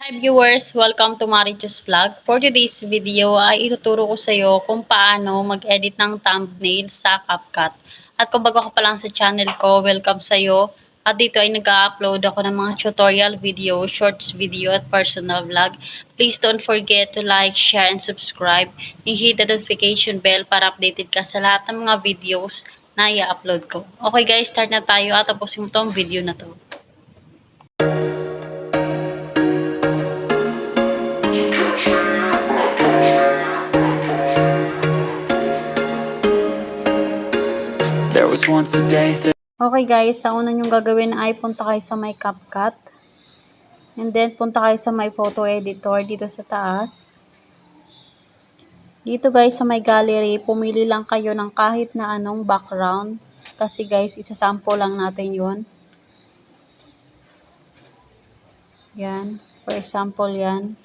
Hi viewers! Welcome to Marichus Vlog. For today's video ay ituturo ko sa iyo kung paano mag-edit ng thumbnail sa CapCut. At kung bago ka pa lang sa channel ko, welcome sa iyo. At dito ay nag-upload ako ng mga tutorial video, shorts video at personal vlog. Please don't forget to like, share, and subscribe. And hit the notification bell para updated ka sa lahat ng mga videos na i-upload ko. Okay guys, start na tayo at tapusin mo tong video na to. There was once a day that Okay guys, sa una nyong gagawin ay punta kayo sa may CapCut. And then punta kayo sa may photo editor dito sa taas. Dito guys sa may gallery, pumili lang kayo ng kahit na anong background. Kasi guys, isasample lang natin yon. Yan. For example yan.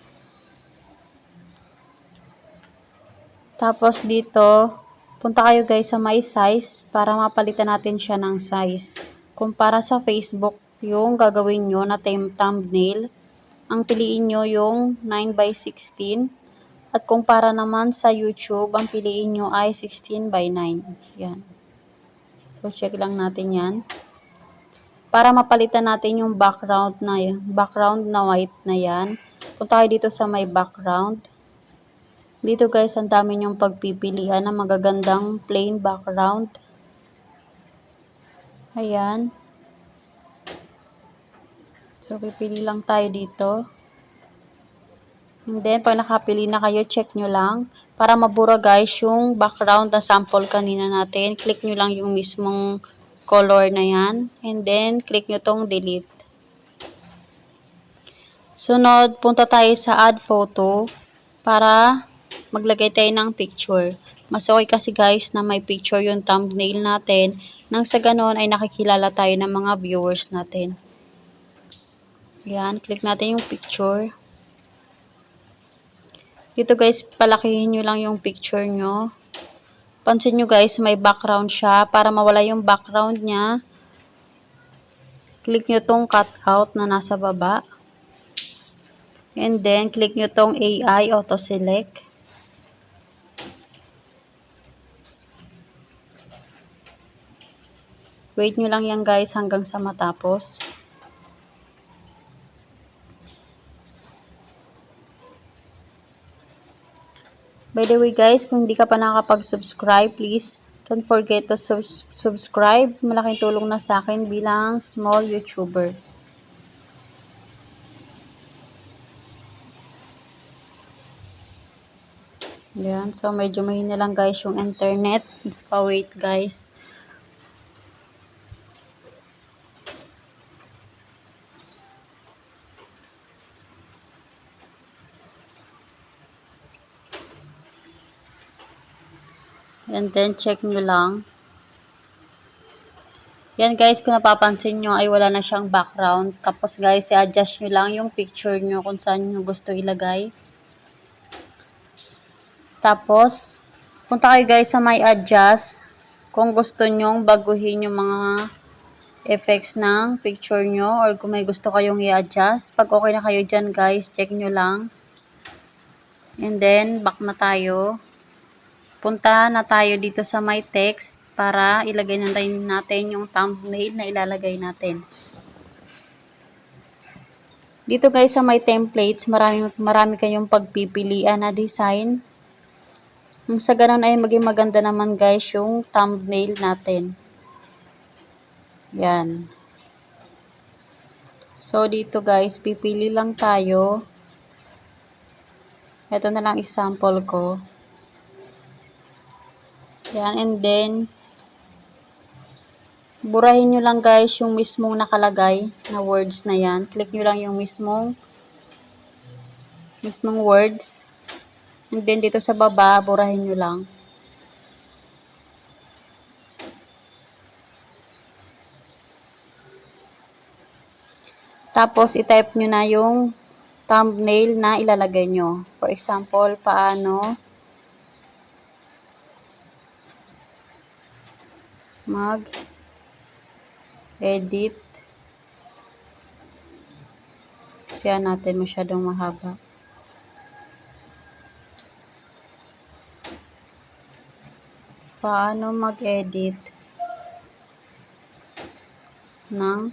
Tapos dito, punta kayo guys sa my size para mapalitan natin siya ng size. Kumpara sa Facebook, yung gagawin nyo na thumbnail, ang piliin nyo yung 9:16. At kumpara naman sa YouTube, ang piliin nyo ay 16:9. Yan. So, check lang natin yan. Para mapalitan natin yung background na white na yan, punta kayo dito sa may background. Dito guys, ang dami nyong pagpipilian ng magagandang plain background. Ayan. So, pipili lang tayo dito. And then, pag nakapili na kayo, check nyo lang. Para mabura guys, yung background na sample kanina natin, click nyo lang yung mismong color na yan. And then, click nyo tong delete. Sunod, punta tayo sa add photo para maglagay tayo ng picture. Mas okay kasi guys na may picture yung thumbnail natin. Nang sa ganon ay nakikilala tayo ng mga viewers natin. Yan, click natin yung picture. Dito guys, palakihin nyo lang yung picture nyo. Pansin nyo guys, may background siya. Para mawala yung background niya, click nyo tong cut out na nasa baba. And then, click nyo tong AI Auto Select. Wait nyo lang yan guys hanggang sa matapos. By the way guys, kung hindi ka pa nakapag-subscribe, please don't forget to subscribe. Malaking tulong na sa akin bilang small YouTuber. Yan. So, medyo mahina lang guys yung internet. Pa-wait guys. And then, check nyo lang. Yan guys, kung napapansin nyo ay wala na siyang background. Tapos guys, i-adjust nyo lang yung picture nyo kung saan nyo gusto ilagay. Tapos, punta kayo guys sa may adjust. Kung gusto nyong baguhin yung mga effects ng picture nyo or kung may gusto kayong i-adjust. Pag okay na kayo dyan guys, check nyo lang. And then, back na tayo. Punta na tayo dito sa my text para ilagay natin yung thumbnail na ilalagay natin. Dito guys sa my templates, marami kayong pagpipilian na design. Sa ganun ay maging maganda naman guys yung thumbnail natin. Yan. So dito guys, pipili lang tayo. Ito na lang example ko. Yan, and then burahin nyo lang guys yung mismong nakalagay na words na yan. Click nyo lang yung mismong words. And then dito sa baba, burahin nyo lang. Tapos i-type nyo na yung thumbnail na ilalagay nyo. For example, paano mag-edit Yan natin masyadong mahaba. Paano mag-edit ng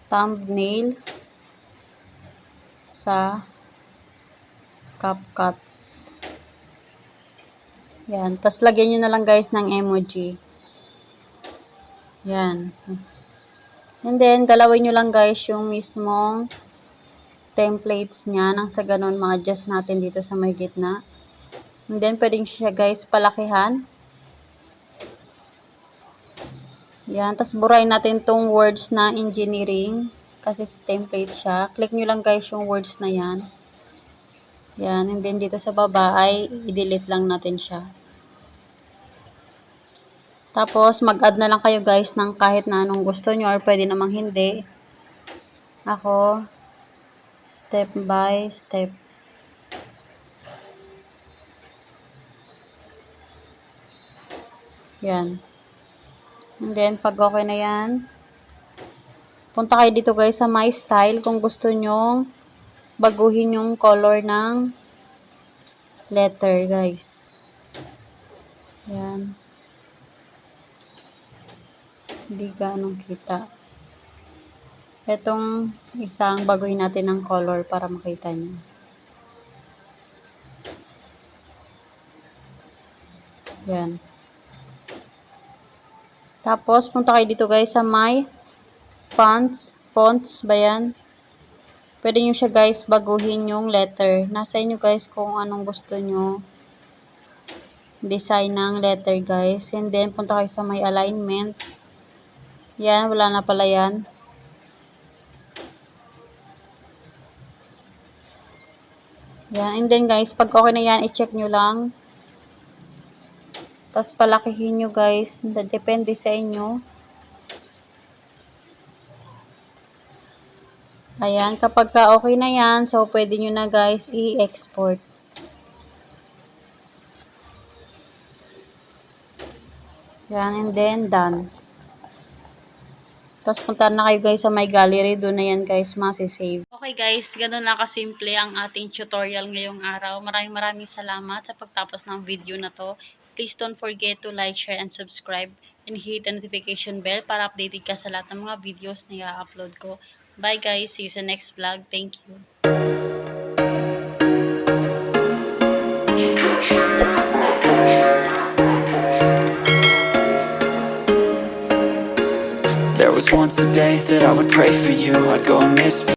thumbnail sa CapCut. Yan. Tapos lagyan nyo na lang guys ng emoji. Yan. And then, galawin nyo lang guys yung mismong templates niya. Nang sa ganun, ma-adjust natin dito sa may gitna. And then, pwedeng siya guys palakihan. Yan. Tapos, burahin natin tong words na engineering. Kasi sa template siya. Click nyo lang guys yung words na yan. Yan. And then, dito sa baba ay i-delete lang natin siya. Tapos, mag-add na lang kayo guys ng kahit na anong gusto nyo or pwede namang hindi. Ako, step by step. Yan. And then, pag okay na yan, punta kayo dito guys sa My Style kung gusto nyo baguhin yung color ng letter guys. Yan. Hindi ganong kita. Itong isang baguhin natin ng color para makita nyo. Yan. Tapos, punta kayo dito guys sa My Fonts ba yan? Pwede nyo siya guys baguhin yung letter. Nasa inyo guys kung anong gusto nyo design ng letter guys. And then, punta kayo sa My Alignment. Yan, wala na pala yan. Yan, and then guys, pag okay na yan, i-check nyo lang. Tapos palakihin nyo guys, depende sa inyo. Ayan, kapag ka okay na yan, so pwede nyo na guys i-export. Yan, and then done. Tapos punta na kayo guys sa my gallery. Doon na yan guys masisave. Okay guys, ganun lang kasimple ang ating tutorial ngayong araw. Maraming salamat sa pagtapos ng video na to. Please don't forget to like, share, and subscribe. And hit the notification bell para updated ka sa lahat ng mga videos na i-upload ko. Bye guys, see you sa next vlog. Thank you. There was once a day that I would pray for you. I'd go and miss me.